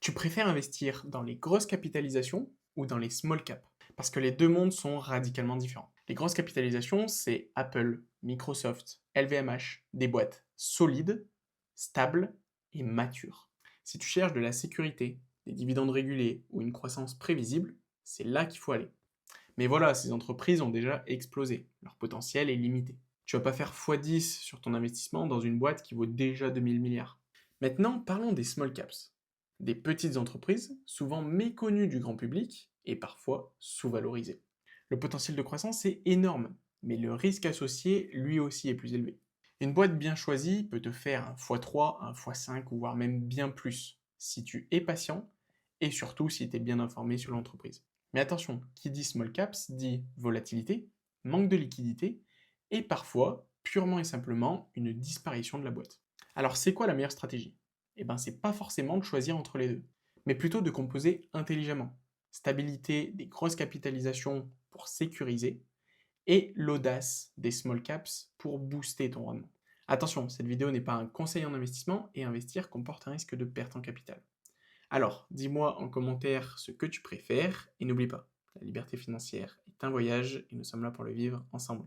Tu préfères investir dans les grosses capitalisations ou dans les small caps? Parce que les deux mondes sont radicalement différents. Les grosses capitalisations, c'est Apple, Microsoft, LVMH, des boîtes solides, stables et matures. Si tu cherches de la sécurité, des dividendes régulés ou une croissance prévisible, c'est là qu'il faut aller. Mais voilà, ces entreprises ont déjà explosé, leur potentiel est limité. Tu vas pas faire x10 sur ton investissement dans une boîte qui vaut déjà 2000 milliards. Maintenant, parlons des small caps. Des petites entreprises, souvent méconnues du grand public et parfois sous-valorisées. Le potentiel de croissance est énorme, mais le risque associé, lui aussi, est plus élevé. Une boîte bien choisie peut te faire un x3, un x5 ou voire même bien plus, si tu es patient et surtout si tu es bien informé sur l'entreprise. Mais attention, qui dit small caps dit volatilité, manque de liquidité et parfois, purement et simplement, une disparition de la boîte. Alors c'est quoi la meilleure stratégie? Eh ben c'est pas forcément de choisir entre les deux, mais plutôt de composer intelligemment. Stabilité des grosses capitalisations pour sécuriser et l'audace des small caps pour booster ton rendement. Attention, cette vidéo n'est pas un conseil en investissement et investir comporte un risque de perte en capital. Alors, dis-moi en commentaire ce que tu préfères et n'oublie pas, la liberté financière est un voyage et nous sommes là pour le vivre ensemble.